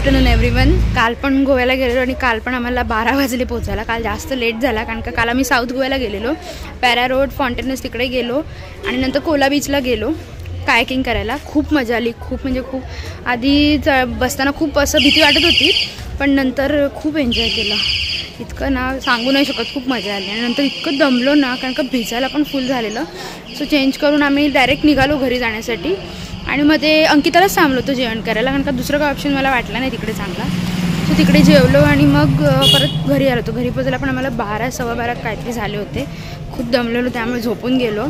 Afternoon everyone. काल पण गोव्याला गेलेलो आणि काल पण आम्हाला 12 वाजले पोहोचायला. काल जास्त लेट झाला कारण का काल आम्ही साऊथ गोव्याला गेलेलो, पॅरा रोड, फॉन्टेनस तिकडे गेलो आणि नंतर कोला बीचला गेलो कायकिंग करायला. खूप मजा आली, खूप म्हणजे खूप. आधी बसताना खूप असं भीती वाटत होती पण नंतर खूप एन्जॉय केलं. इतकं ना सांगू नाही शकत, खूप मजा आली. आणि नंतर इतकं दमलो ना कारण का भिजायला पण फुल झालेलं. सो चेंज करून आम्ही डायरेक्ट निघालो घरी जाण्यासाठी आणि मग ते अंकितालाच थांबलो होतो जेवण करायला कारण का दुसरं काय ऑप्शन मला वाटला नाही तिकडे चांगला. सो तिकडे जेवलो आणि मग परत घरी आलो होतो. घरी पोचायला पण आम्हाला 12 सव्वा 12 काहीतरी झाले होते. खूप दमलेलो त्यामुळे झोपून गेलो.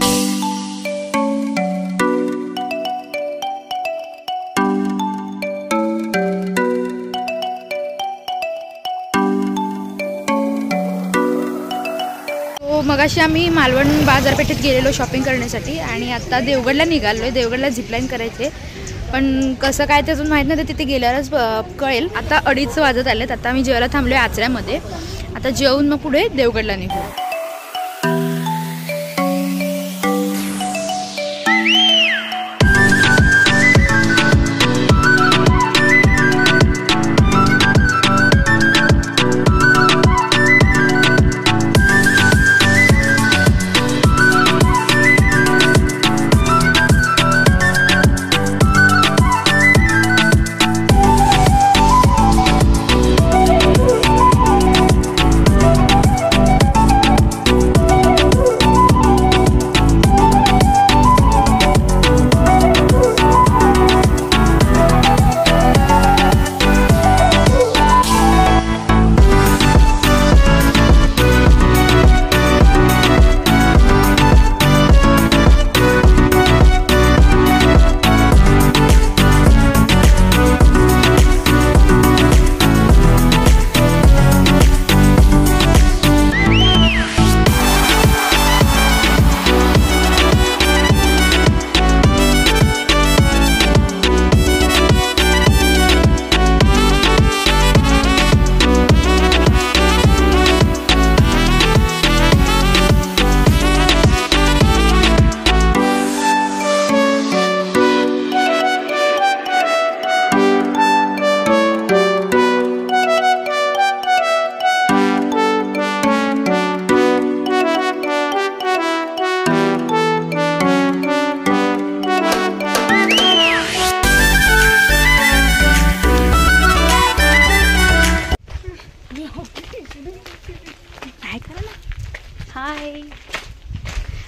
मगाशी आम्ही मालवण बाजारपेठेत गेलेलो शॉपिंग करण्यासाठी आणि आता देवगडला निघालो आहे. देवगडला झिपलाईन करायचे पण कसं काय ते अजून माहीत नाही, तिथे गेल्यावरच कळेल. आता 2:30 वाजत आलेत. आता आम्ही जेवायला थांबलो आहे आचऱ्यामध्ये. आता जेवून मग पुढे देवगडला निघू.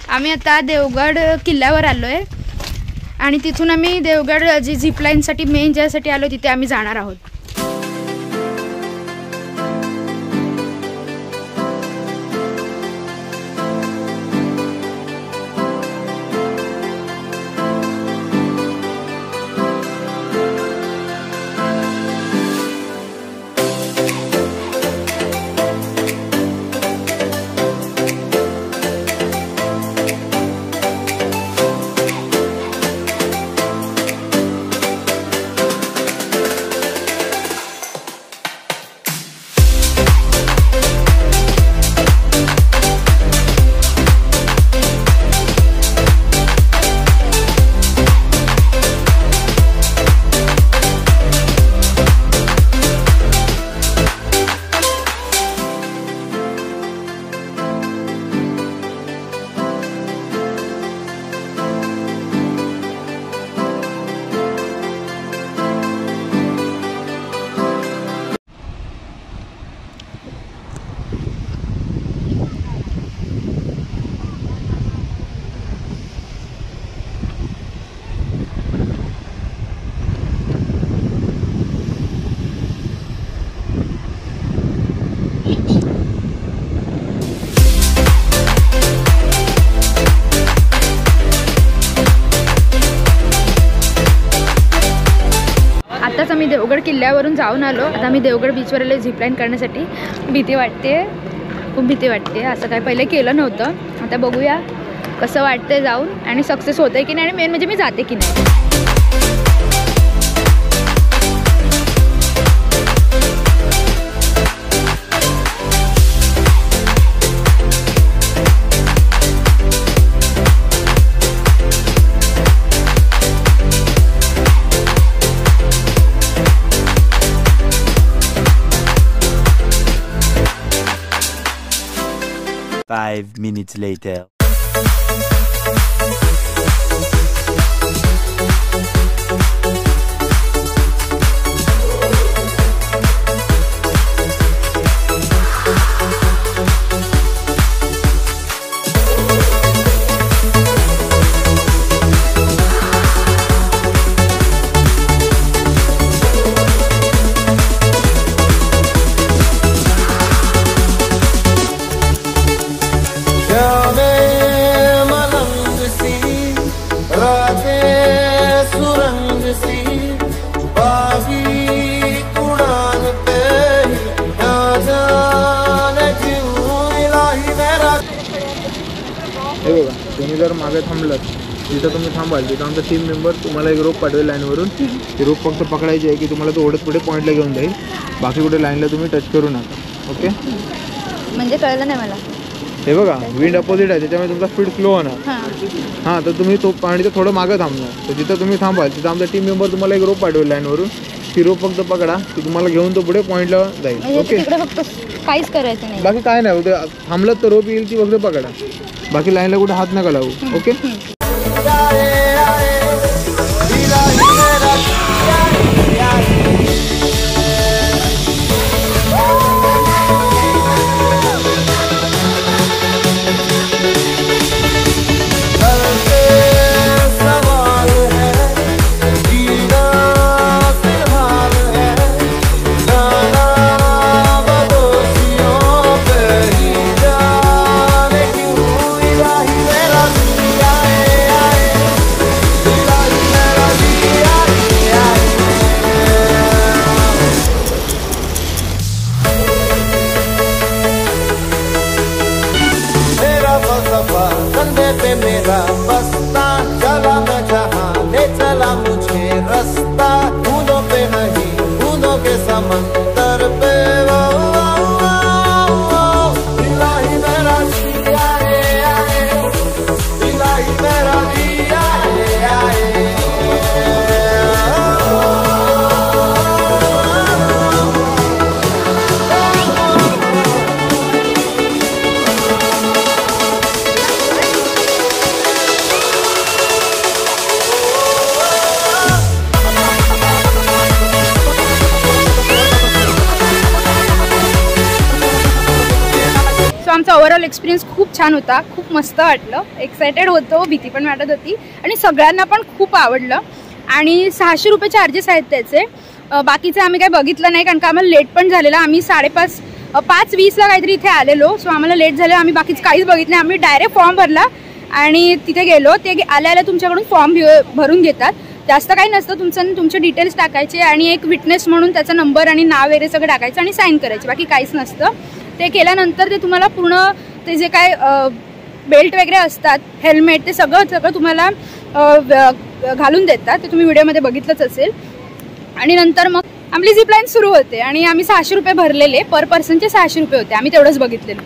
आम्ही आता देवगड किल्ल्यावर आलो आहे आणि तिथून आम्ही देवगड जी झिपलाईनसाठी मेन ज्यासाठी आलो तिथे आम्ही जाणार आहोत. आताच आम्ही देवगड किल्ल्यावरून जाऊन आलो. आता आम्ही देवगड बीचवर आलो झिपलाईन करण्यासाठी. भीती वाटते, खूप भीती वाटते. असं काय पहिले केलं नव्हतं. आता बघूया कसं वाटतंय जाऊन आणि सक्सेस होतंय की नाही आणि मेन म्हणजे मी जाते की नाही. 5 minutes later. हे बघा, तुम्ही जर मागे थांबलात जिथं तुम्ही थांबाल तिथं आमचा टीम मेंबर तुम्हाला एक रोप पाठवेल लाईनवरून. ती रोप फक्त पकडायची आहे की तुम्हाला तो ओढत पुढे पॉईंटला घेऊन जाईल. बाकी कुठे लाईनला तुम्ही टच करू नका. ओके, म्हणजे कळलं नाही मला. हे बघा, विंड अपोजिट आहे त्याच्यामुळे तुमचा स्पीड स्लो होणार. हां, तर तुम्ही तो पाणीचं थोडं मागं थांबणार. तर जिथं तुम्ही थांबाल तिथं आमचा टीम मेंबर तुम्हाला एक रोप पाठवेल लाईनवरून. ती रोप फक्त पकडा, ती तुम्हाला घेऊन तो पुढे पॉईंटला जाईल. ओके, काहीच करायचं नाही, बाकी काय नाही. थांबलं तर रोप येईल ती फक्त पकडा. बाकी लाईनला कुठे हात नका लावू. ओके, मेरा बस्ता चला मैं जहाँ ले चला मुझे रास्ता. फूलों पे नहीं फूलों के समंदर पे इलाही मेरा जिया रे आए, इलाही मेरा जिया रे आए. आमचा ओव्हरऑल एक्सपिरियन्स खूप छान होता. खूप मस्त वाटलं, एक्सायटेड होतो, भीती पण वाटत होती आणि सगळ्यांना पण खूप आवडलं. आणि 600 रुपये चार्जेस आहेत त्याचे. बाकीचे आम्ही काही बघितलं नाही कारण का आम्हाला लेट पण झालेला. आम्ही 5:20ला काहीतरी इथे आलेलो, सो आम्हाला लेट झालं. आम्ही बाकीचं काहीच बघितलं नाही. आम्ही डायरेक्ट फॉर्म भरला आणि तिथे गेलो. ते आल्या तुमच्याकडून फॉर्म भरून घेतात. जास्त काही नसतं, तुमचे डिटेल्स टाकायचे आणि एक विटनेस म्हणून त्याचा नंबर आणि नाव वगैरे सगळं टाकायचं आणि साईन करायची. बाकी काहीच नसतं. ते केल्यानंतर ते तुम्हाला पूर्ण ते जे काय बेल्ट वगैरे असतात, हेल्मेट, ते सगळं तुम्हाला घालून देतात. ते तुम्ही व्हिडिओमध्ये बघितलंच असेल. आणि नंतर मग आपली झिपलाईन सुरू होते आणि आम्ही 600 रुपये भरलेले. पर पर्सनचे 600 रुपये होते. आम्ही तेवढंच बघितलेलं.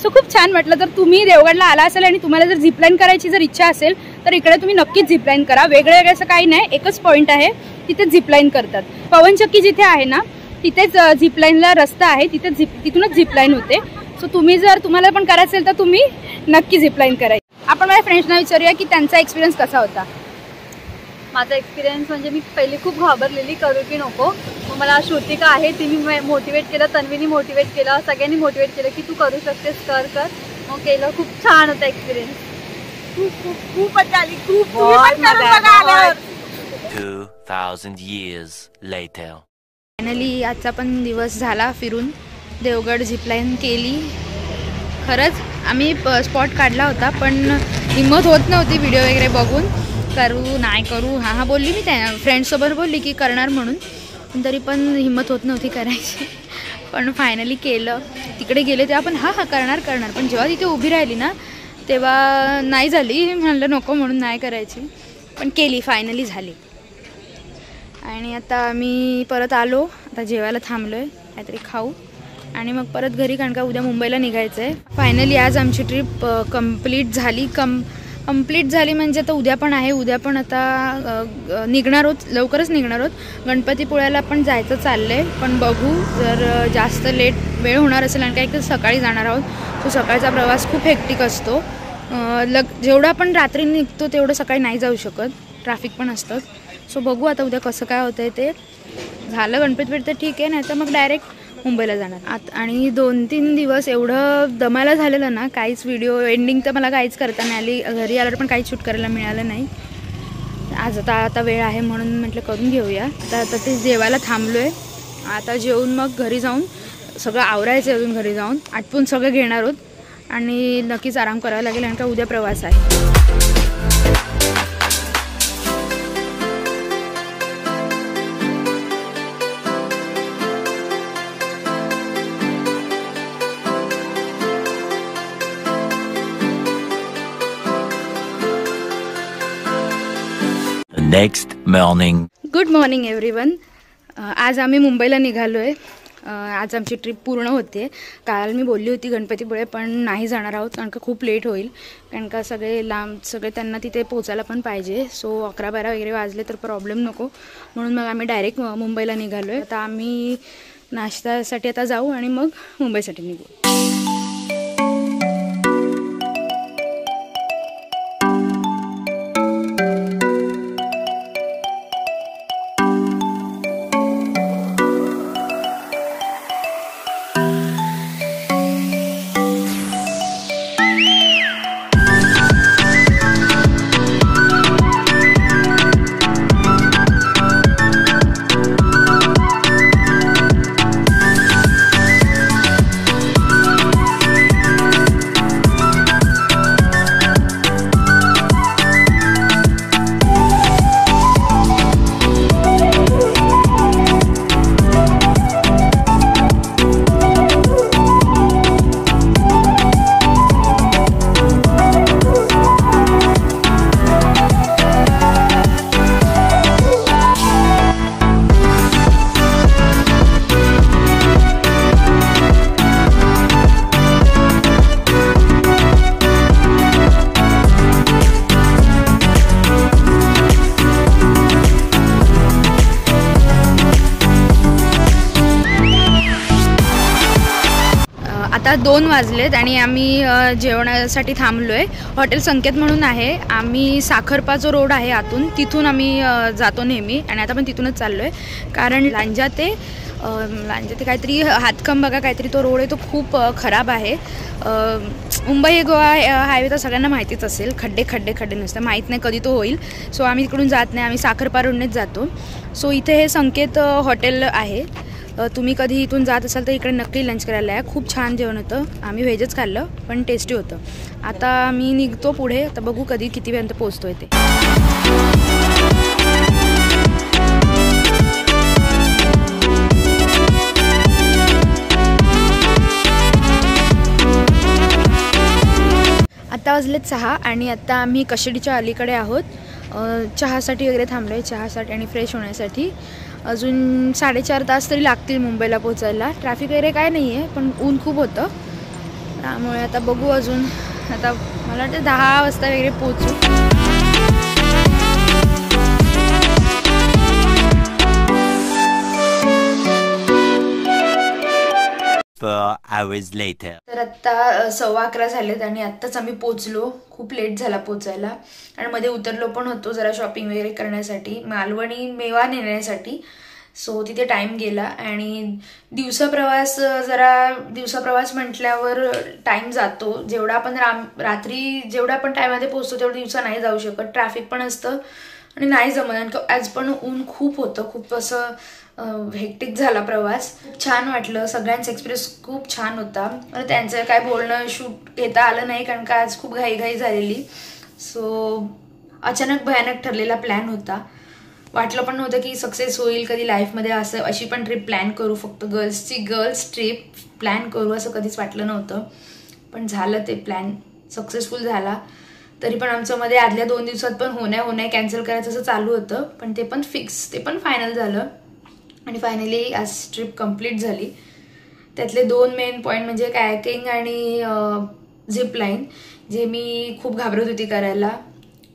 सो खूप छान वाटलं. तर तुम्ही देवगडला आला असेल आणि तुम्हाला जर झिपलाईन करायची जर इच्छा असेल तर इकडे तुम्ही नक्कीच झिपलाईन करा. वेगळं असं काही नाही, एकच पॉईंट आहे तिथेच झिपलाईन करतात. पवनचक्की जिथे आहे ना तिथेच झिपलाईनला रस्ता आहे, तिथूनच झिपलाईन होते. सो तुम्हाला पण करायचं असेल तर तुम्ही नक्की झिपलाईन करायची. आपण माझ्या फ्रेंड्सना विचारूया की त्यांचा एक्सपिरियन्स कसा होता. माझा एक्सपिरियन्स म्हणजे मी पहिली खूप घाबरलेली, करू की नको. मग मला श्रुतिका आहे तिने मोटिवेट केलं, तन्वीनी मोटिवेट केलं, सगळ्यांनी मोटिवेट केलं की तू करू शकतेस, कर. मग केलं. खूप छान होता एक्सपिरियन्स. खूप मजा आली. खूप 2000 years later. फायनली आजचा पण दिवस झाला फिरून. देवगड झिपलाईन केली. खरंच आम्ही स्पॉट काढला होता पण हिंमत होत नव्हती व्हिडिओ वगैरे बघून. करू नाही करू हां बोलली मी त्या फ्रेंड्ससोबत बोलली की करणार म्हणून, पण तरी पण हिंमत होत नव्हती करायची. पण फायनली केलं. तिकडे गेले तेव्हा पण हां करणार. पण जेव्हा तिथे उभी राहिली ना तेव्हा नाही झाली. म्हणलं नको म्हणून नाही करायची, पण केली. फायनली झाली. आणि आता आम्ही परत आलो. आता जेवायला थांबलो आहे, काहीतरी खाऊ आणि मग परत घरी, कारण का उद्या मुंबईला निघायचं आहे. फायनली आज आमची ट्रिप कंप्लीट झाली. कंप्लीट झाली म्हणजे आता उद्या पण आहे. उद्या पण आता निघणार आहोत, लवकरच निघणार आहोत. गणपतीपुळ्याला पण जायचं चाललं आहे, पण बघू जर जास्त लेट वेळ होणार असेल आणि काही सकाळी जाणार आहोत. तो सकाळचा प्रवास खूप हेक्टिक असतो. जेवढा आपण रात्री निघतो तेवढं सकाळी नाही जाऊ शकत, ट्रॅफिक पण असतं. सो बघू आता उद्या कसं काय होतं आहे ते. झालं गणपतीपुळे तर ठीक आहे, नाही तर मग डायरेक्ट मुंबईला जाणार. आणि 2-3 दिवस एवढं दमायला झालेलं ना, काहीच व्हिडिओ एंडिंग तर मला काहीच करता नाही आली. घरी आल्यावर पण काहीच शूट करायला मिळालं नाही. आज आता वेळ आहे म्हणून म्हटलं करून घेऊया. आता ते जेवायला थांबलो आहे. आता जेवून मग घरी जाऊन सगळं आवरायचं आहे. अजून घरी जाऊन आटपून सगळं घेणार आहोत आणि नक्कीच आराम करावा लागेल, कारण का उद्या प्रवास आहे. Next morning. Good morning everyone. आज आम्ही मुंबईला निघालो आहे. आज आमची ट्रिप पूर्ण होते. काल मी बोलली होती गणपतीपुळे, पण नाही जाणार आहोत कारण का खूप लेट होईल, कारण का सगळे त्यांना तिथे पोचायला पण पाहिजे. सो 11-12 वगैरे वाजले तर प्रॉब्लेम नको, म्हणून मग आम्ही डायरेक्ट मुंबईला निघालो आहे. आता आम्ही नाश्त्यासाठी आता जाऊ आणि मग मुंबईसाठी निघू. आता 2 वाजलेत आणि आम्ही जेवणासाठी थांबलो आहे. हॉटेल संकेत म्हणून आहे. आम्ही साखरपा जो रोड आहे आतून, तिथून आम्ही जातो नेहमी, आणि आता पण तिथूनच चाललो आहे. कारण लांजा ते काहीतरी हातखंबागा काहीतरी तो रोड आहे, तो खूप खराब आहे. मुंबई गोवा हायवे तर सगळ्यांना माहितीच असेल, खड्डे नसतं, माहीत नाही कधी तो होईल. सो आम्ही तिकडून जात नाही, आम्ही साखरपा रोडनेच जातो. सो इथे हे संकेत हॉटेल आहे. तुम्ही कधी इथून जात असाल तर इकडे नक्की लंच करायला या. खूप छान जेवण होतं. आम्ही व्हेजच खाल्लं, पण टेस्टी होतं. आता मी निघतो पुढे. आता बघू किती वेळापर्यंत पोहोचतोय ते. आता वाजलेत 6 आणि आता आम्ही कशेडीच्या अलीकडे आहोत. चहासाठी वगैरे थांबलो आहे, चहासाठी आणि फ्रेश होण्यासाठी. अजून 4.5 तास तरी लागतील मुंबईला पोचायला. ट्रॅफिक वगैरे काय नाही आहे, पण ऊन खूप होतं, त्यामुळे आता बघू. अजून आता मला वाटतं 10 वाजता वगैरे पोचू. तर आत्ता 11:15 झालेत आणि आत्ताच आम्ही पोचलो. खूप लेट झाला पोचायला, आणि मध्ये उतरलो पण होतो जरा शॉपिंग वगैरे करण्यासाठी, मालवणी मेवा नेण्यासाठी. सो तिथे टाईम गेला. आणि दिवसा प्रवास म्हटल्यावर टाईम जातो. जेवढा आपण रात्री जेवढा आपण टाईममध्ये पोचतो तेवढं दिवसा नाही जाऊ शकत. ट्रॅफिक पण असतं आणि नाही जमत. आणि आज पण ऊन खूप होतं, खूप असं हेक्टिक झाला प्रवास. छान वाटलं. सगळ्यांचा एक्सपिरियन्स खूप छान होता. मला त्यांचं काय बोलणं शूट घेता आलं नाही, कारण का आज खूप घाईघाई झालेली. सो अचानक भयानक ठरलेला प्लॅन होता. वाटलं पण नव्हतं की सक्सेस होईल कधी लाईफमध्ये. अशी पण ट्रिप प्लॅन करू, फक्त गर्ल्स ट्रिप प्लॅन करू असं कधीच वाटलं नव्हतं. पण झालं, ते प्लॅन सक्सेसफुल झाला. तरी पण आमचं मध्ये आदल्या 2 दिवसात पण होण्या कॅन्सल करायचं असं चालू होतं, पण ते पण फायनल झालं. आणि फायनली आज ट्रिप कंप्लीट झाली. त्यातले 2 मेन पॉईंट म्हणजे कायाकिंग आणि झिप लाईन. जे मी खूप घाबरत होती करायला.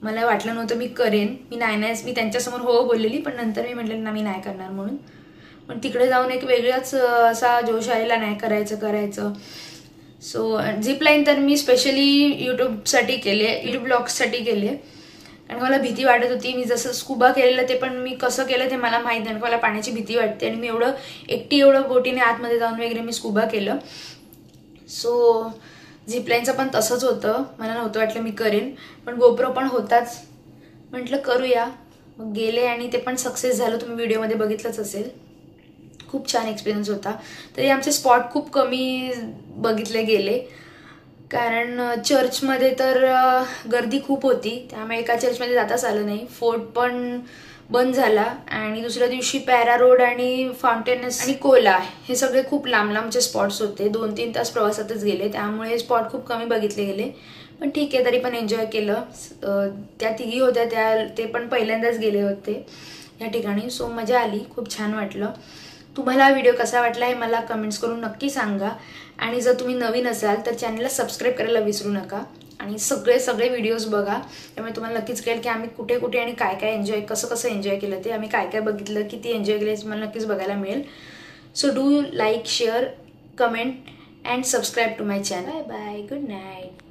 मला वाटलं नव्हतं मी करेन. मी त्यांच्यासमोर हो बोललेली, पण नंतर मी म्हटलं ना मी नाही करणार म्हणून. पण तिकडे जाऊन एक वेगळाच असा जोश आलेला, नाही करायचं. सो झिप लाईन तर मी स्पेशली यूट्यूबसाठी केले, यूट्यूब ब्लॉग्ससाठी केले. आणि मला भीती वाटत होती. मी जसं स्कुबा केलेलं ते पण मी कसं केलं ते मला माहीत नाही. मला पाण्याची भीती वाटते आणि मी एवढं बोटीने आतमध्ये जाऊन वगैरे मी स्कुबा केलं. सो झिपलाईनचं पण तसंच होतं. मला नव्हतं वाटलं मी करेन, पण गोप्रो पण होताच. म्हटलं करूया. मग गेले आणि ते पण सक्सेस झालं. तुम्ही व्हिडिओमध्ये बघितलंच असेल. खूप छान एक्सपिरियन्स होता. तरी आमचे स्पॉट खूप कमी बघितले गेले, कारण चर्चमध्ये तर गर्दी खूप होती. त्यामुळे एका चर्चमध्ये जाताच आलं नाही. फोर्ट पण बंद झाला. आणि दुसऱ्या दिवशी पॅरा रोड आणि फाउंटेनस आणि कोला हे सगळे खूप लांबचे स्पॉट्स होते. 2-3 तास प्रवासातच गेले. त्यामुळे स्पॉट खूप कमी बघितले गेले. पण ठीक आहे, तरी पण एन्जॉय केलं. त्या तिघी होत्या, ते पण पहिल्यांदाच गेले होते या ठिकाणी. सो मजा आली, खूप छान वाटलं. तुम्हाला हा व्हिडिओ कसा वाटला हे मला कमेंट्स करून नक्की सांगा. आणि जर तुम्ही नवीन असाल तर चॅनलला सबस्क्राईब करायला विसरू नका. आणि सगळे व्हिडिओज बघा. त्यामुळे तुम्हाला नक्कीच कळेल की आम्ही कुठे आणि काय एन्जॉय, कसं एन्जॉय केलं ते, आम्ही काय बघितलं, किती एन्जॉय केलं हे मला नक्कीच बघायला मिळेल. So do like, share, comment and subscribe to my channel. Bye bye, good night.